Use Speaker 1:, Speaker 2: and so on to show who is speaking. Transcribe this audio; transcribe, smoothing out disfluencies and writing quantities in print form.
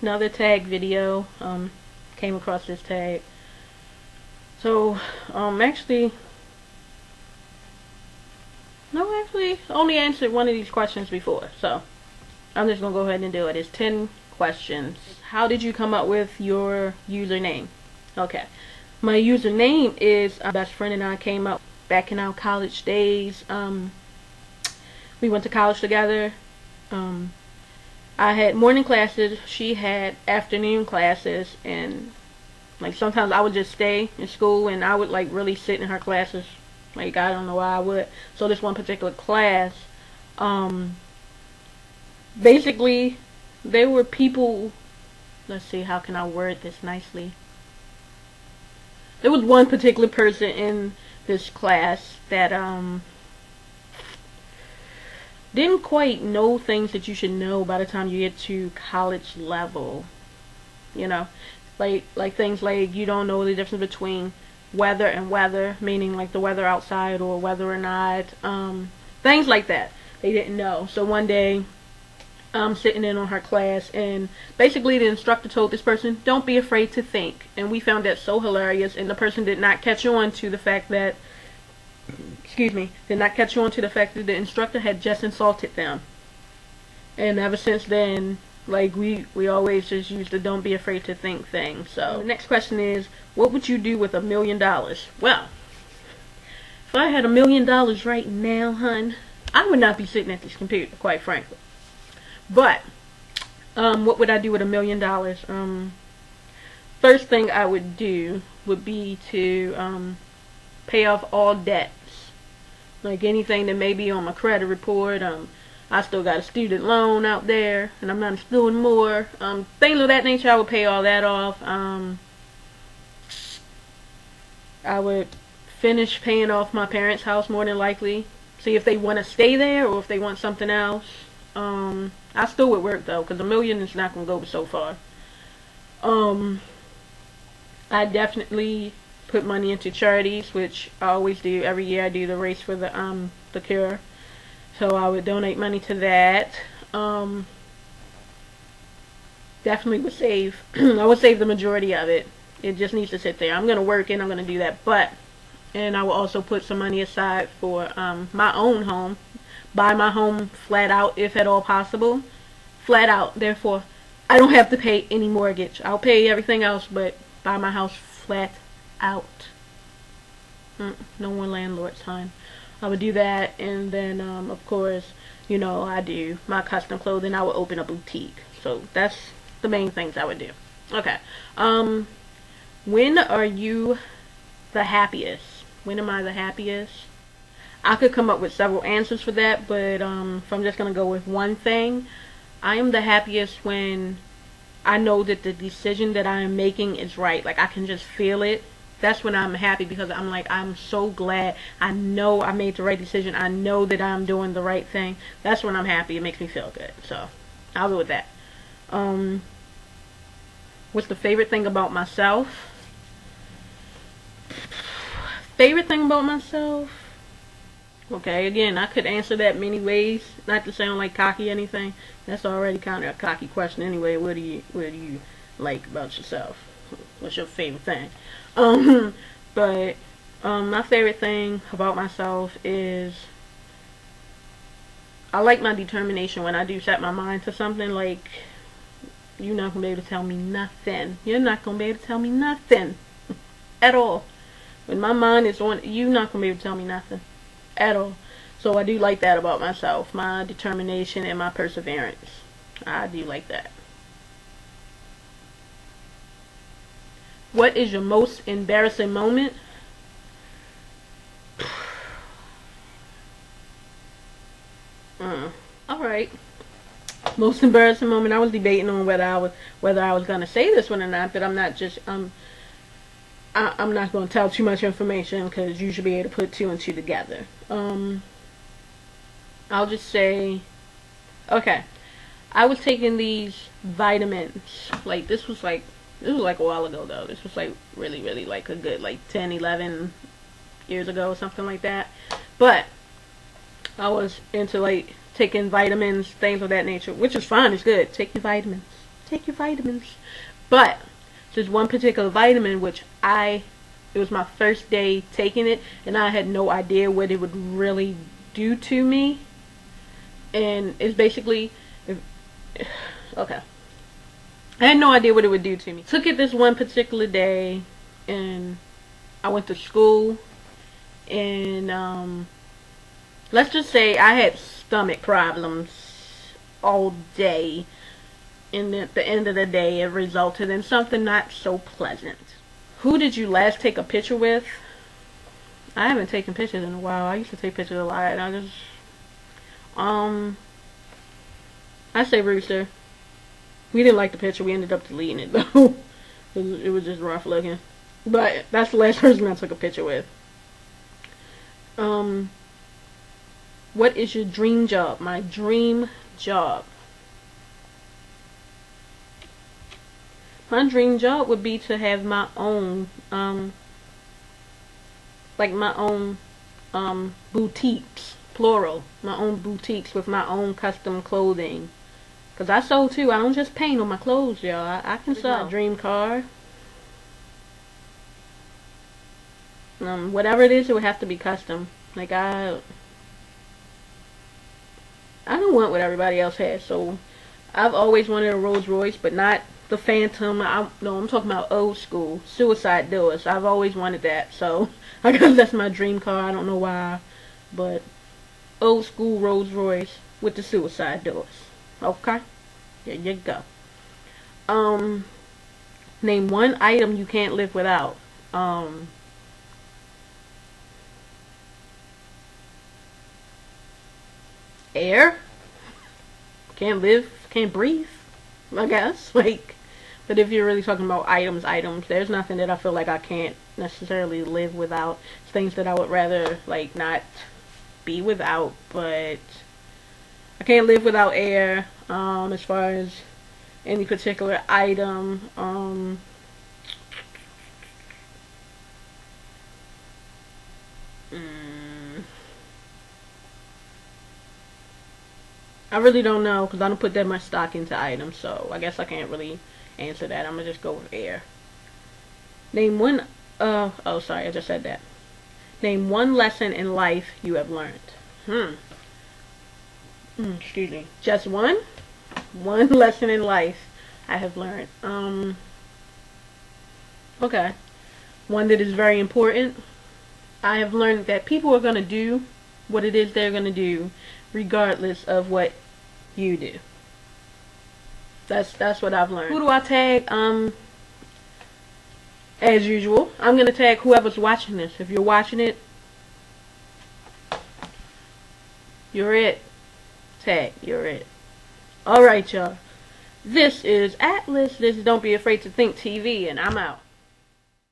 Speaker 1: another tag video. Came across this tag. So, actually, no, actually, only answered one of these questions before. So, I'm just gonna go ahead and do it. It's 10 questions. How did you come up with your username? Okay. My username is my best friend and I came up back in our college days. We went to college together. I had morning classes, she had afternoon classes, and like sometimes I would just stay in school and I would like really sit in her classes. Like I don't know why I would. So this one particular class, basically there were people, let's see, how can I word this nicely? There was one particular person in this class that didn't quite know things that you should know by the time you get to college level. You know, like things like you don't know the difference between weather and weather, meaning like the weather outside or whether or not, things like that. They didn't know. So one day, I'm sitting in on her class, and basically the instructor told this person, don't be afraid to think. And we found that so hilarious, and the person did not catch on to the fact that, did not catch on to the fact that the instructor had just insulted them. And ever since then, like we always just use the don't be afraid to think thing. So the next question is, what would you do with $1 million? Well, if I had $1 million right now, hun, I would not be sitting at this computer, quite frankly. But what would I do with $1 million? First thing I would do would be to pay off all debts, like anything that may be on my credit report. I still got a student loan out there, and I'm not a student more. Things of that nature, I would pay all that off. I would finish paying off my parents' house more than likely. See if they want to stay there or if they want something else. I still would work though, because $1 million is not going to go so far. I definitely put money into charities, which I always do. Every year I do the race for the cure. So I would donate money to that. Definitely would save. I would save the majority of it. It just needs to sit there. I'm going to work and I'm going to do that. And I will also put some money aside for my own home. Buy my home flat out if at all possible. Flat out. Therefore, I don't have to pay any mortgage. I'll pay everything else, but buy my house flat out. No more landlord's time. I would do that, and then of course, you know, I do my custom clothing. I would open a boutique. So that's the main things I would do. Okay. When are you the happiest? When am I the happiest? I could come up with several answers for that, but if I'm just going to go with one thing, I am the happiest when I know that the decision that I am making is right. Like, I can just feel it. That's when I'm happy, because I'm like, I'm so glad. I know I made the right decision. I know that I'm doing the right thing. That's when I'm happy. It makes me feel good. So, I'll go with that. What's the favorite thing about myself? Favorite thing about myself? Okay, again, I could answer that many ways. Not to sound like cocky or anything. That's already kind of a cocky question anyway. What do you like about yourself? What's your favorite thing? But my favorite thing about myself is I like my determination. When I do set my mind to something, like, you're not gonna be able to tell me nothing. You're not gonna be able to tell me nothing at all. When my mind is on, you're not gonna be able to tell me nothing at all. So I do like that about myself, my determination and my perseverance. I do like that. What is your most embarrassing moment? Alright. Most embarrassing moment, I was debating on whether I was gonna say this one or not, but I'm not going to tell too much information, because you should be able to put two and two together. I'll just say, okay, I was taking these vitamins, like this was like a while ago though. This was like really like a good like 10, 11 years ago, something like that. But I was into like taking vitamins, things of that nature, which is fine, it's good. Take your vitamins. take your vitamins. But there's one particular vitamin which it was my first day taking it, and I had no idea what it would really do to me. And it's basically, okay, I had no idea what it would do to me. Took it this one particular day, and I went to school, and let's just say I had stomach problems all day, and at the end of the day it resulted in something not so pleasant. Who did you last take a picture with? I haven't taken pictures in a while. I used to take pictures a lot, and I say Rooster. We didn't like the picture. We ended up deleting it though. It was just rough looking. But that's the last person I took a picture with. What is your dream job? My dream job. My dream job would be to have my own, boutiques, plural. My own boutiques with my own custom clothing. Because I sew too. I don't just paint on my clothes, y'all. I can sew. My dream car. Whatever it is, it would have to be custom. Like, I don't want what everybody else has. So, I've always wanted a Rolls Royce, but not the Phantom. No, I'm talking about old school. Suicide doors. I've always wanted that. So, I guess that's my dream car. I don't know why. But, old school Rolls Royce with the suicide doors. Okay? There you go. Name one item you can't live without. Air. Can't live, can't breathe, I guess. Like, but if you're really talking about items, there's nothing that I feel like I can't necessarily live without. It's things that I would rather, like, not be without, but I can't live without air. As far as any particular item, I really don't know, because I don't put that much stock into items, so I guess I can't really answer that. I'm gonna just go with air. Name one, oh sorry, I just said that. Name one lesson in life you have learned. Excuse me. Just one? One lesson in life I have learned. Okay. One that is very important. I have learned that people are gonna do what it is they're gonna do, regardless of what you do. That's what I've learned. Who do I tag? As usual, I'm gonna tag whoever's watching this. If you're watching it, you're it. Tag, you're it. Alright, y'all. This is Atlas. This is Don't Be Afraid to Think TV, and I'm out.